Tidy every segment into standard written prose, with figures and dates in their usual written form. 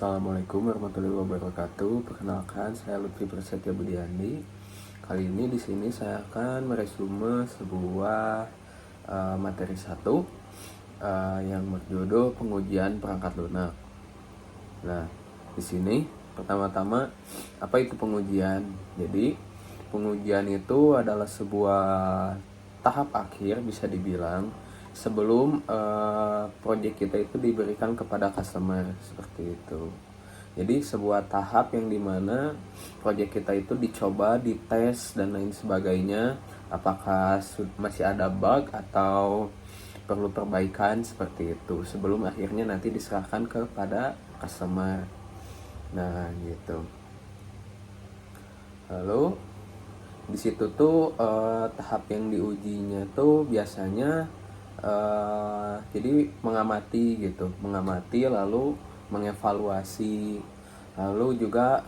Assalamualaikum warahmatullahi wabarakatuh. Perkenalkan, saya Lutfi Prasetya Budiandi. Kali ini di sini saya akan meresume sebuah materi satu yang berjudul pengujian perangkat lunak. Nah, di sini pertama-tama apa itu pengujian? Jadi, pengujian itu adalah sebuah tahap akhir bisa dibilang sebelum project kita itu diberikan kepada customer, seperti itu. Jadi sebuah tahap yang dimana project kita itu dicoba, dites dan lain sebagainya, apakah masih ada bug atau perlu perbaikan, seperti itu, sebelum akhirnya nanti diserahkan kepada customer. Nah gitu. Lalu di situ tuh tahap yang diujinya tuh biasanya jadi mengamati lalu mengevaluasi, lalu juga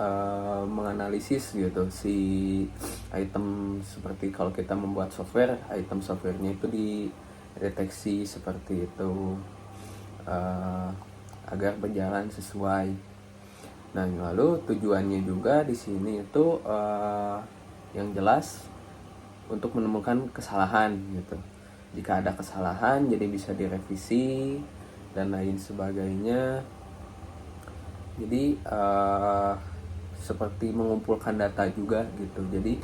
menganalisis gitu si item, seperti kalau kita membuat software, item softwarenya itu dideteksi seperti itu agar berjalan sesuai. Nah, lalu tujuannya juga di sini itu yang jelas untuk menemukan kesalahan gitu. Jika ada kesalahan, jadi bisa direvisi dan lain sebagainya. Jadi seperti mengumpulkan data juga gitu. Jadi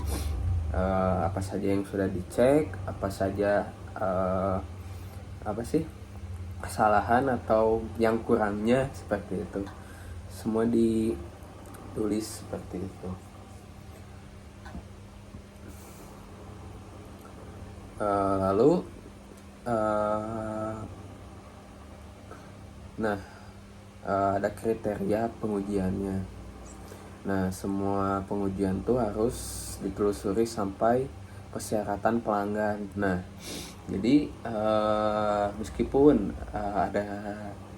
apa saja yang sudah dicek, apa saja kesalahan atau yang kurangnya, seperti itu. Semua ditulis seperti itu. Lalu ada kriteria pengujiannya. Nah, semua pengujian tuh harus ditelusuri sampai persyaratan pelanggan. Nah, jadi meskipun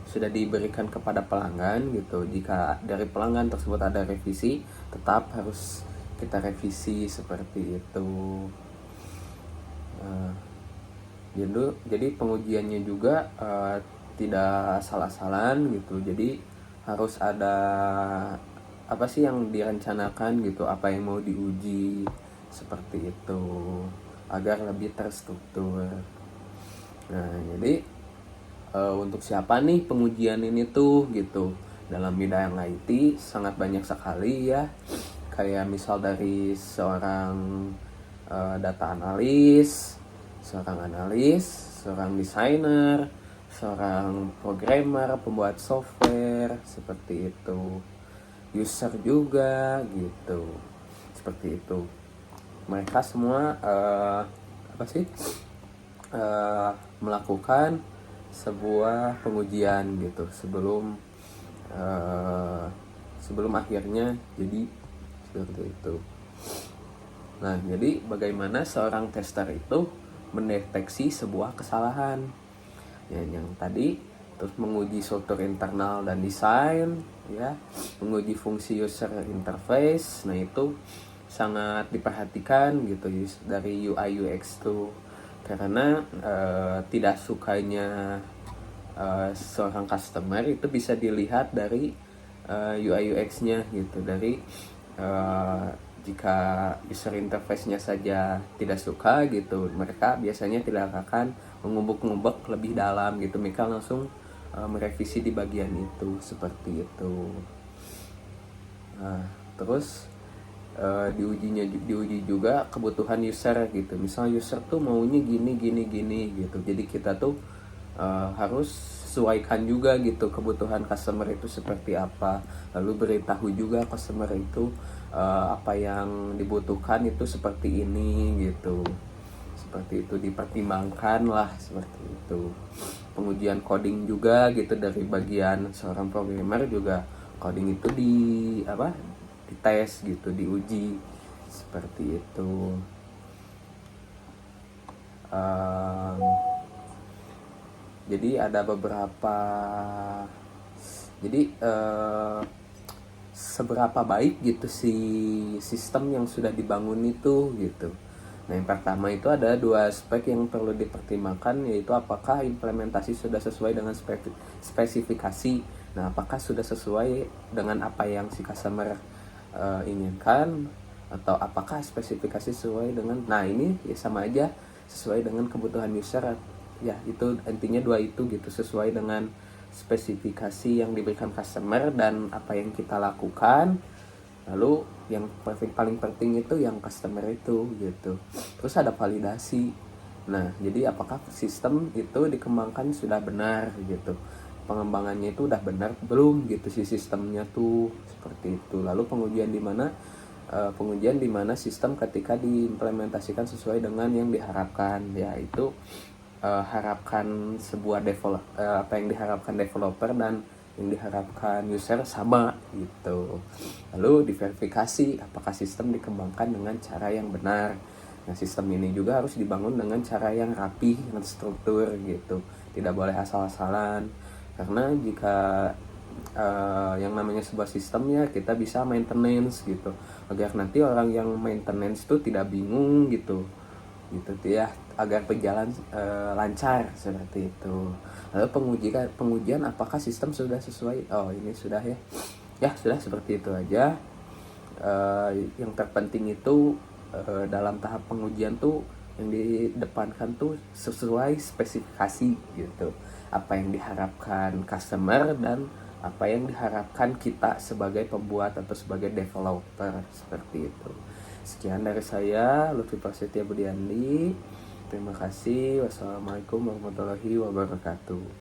sudah diberikan kepada pelanggan gitu, jika dari pelanggan tersebut ada revisi, tetap harus kita revisi seperti itu. Jadi pengujiannya juga tidak asal-asalan gitu. Jadi harus ada apa sih yang direncanakan gitu, apa yang mau diuji, seperti itu, agar lebih terstruktur. Nah, jadi untuk siapa nih pengujian ini tuh gitu? Dalam bidang IT sangat banyak sekali ya. Kayak misal dari seorang data analis, seorang desainer, seorang programmer, pembuat software, seperti itu. User juga gitu, seperti itu. Mereka semua melakukan sebuah pengujian gitu sebelum akhirnya jadi seperti itu. Nah, jadi bagaimana seorang tester itu mendeteksi sebuah kesalahan? Ya, yang tadi, terus menguji struktur internal dan desain, ya, menguji fungsi user interface. Nah, itu sangat diperhatikan gitu dari UI UX tuh, karena tidak sukanya seorang customer itu bisa dilihat dari UI UX-nya gitu. Dari jika user interface-nya saja tidak suka gitu, mereka biasanya tidak akan mengubek-ngubek lebih dalam gitu. Mereka langsung merevisi di bagian itu, seperti itu. Nah, terus diuji juga kebutuhan user gitu. Misal user tuh maunya gini gitu. Jadi kita tuh harus sesuaikan juga gitu kebutuhan customer itu seperti apa. Lalu beritahu juga customer itu apa yang dibutuhkan itu seperti ini gitu. Seperti itu, dipertimbangkan lah, seperti itu. Pengujian coding juga gitu, dari bagian seorang programmer juga coding itu dites gitu, diuji, seperti itu. Jadi ada beberapa, jadi seberapa baik gitu si sistem yang sudah dibangun itu gitu. Nah, yang pertama itu ada 2 aspek yang perlu dipertimbangkan, yaitu apakah implementasi sudah sesuai dengan spesifikasi Nah, apakah sudah sesuai dengan apa yang si customer inginkan, atau apakah spesifikasi sesuai dengan, nah ini ya sama aja sesuai dengan kebutuhan user ya, itu intinya dua itu gitu, sesuai dengan spesifikasi yang diberikan customer dan apa yang kita lakukan. Lalu yang paling penting itu yang customer itu gitu. Terus ada validasi. Nah, jadi apakah sistem itu dikembangkan sudah benar gitu, pengembangannya itu udah benar belum gitu si sistemnya tuh, seperti itu. Lalu pengujian di mana sistem ketika diimplementasikan sesuai dengan yang diharapkan, yaitu harapkan sebuah apa yang diharapkan developer dan yang diharapkan user sama gitu. Lalu diverifikasi apakah sistem dikembangkan dengan cara yang benar. Nah, sistem ini juga harus dibangun dengan cara yang rapi, dengan struktur gitu, tidak boleh asal-asalan, karena jika yang namanya sebuah sistem ya kita bisa maintenance gitu, agar nanti orang yang maintenance itu tidak bingung gitu ya, agar berjalan lancar seperti itu. Lalu pengujian apakah sistem sudah sesuai, oh ini sudah ya sudah, seperti itu aja. Yang terpenting itu dalam tahap pengujian tuh yang didepankan tuh sesuai spesifikasi gitu, apa yang diharapkan customer dan apa yang diharapkan kita sebagai pembuat atau sebagai developer, seperti itu. Sekian dari saya, Lutfi Prasetya Budiandi. Terima kasih. Wassalamualaikum warahmatullahi wabarakatuh.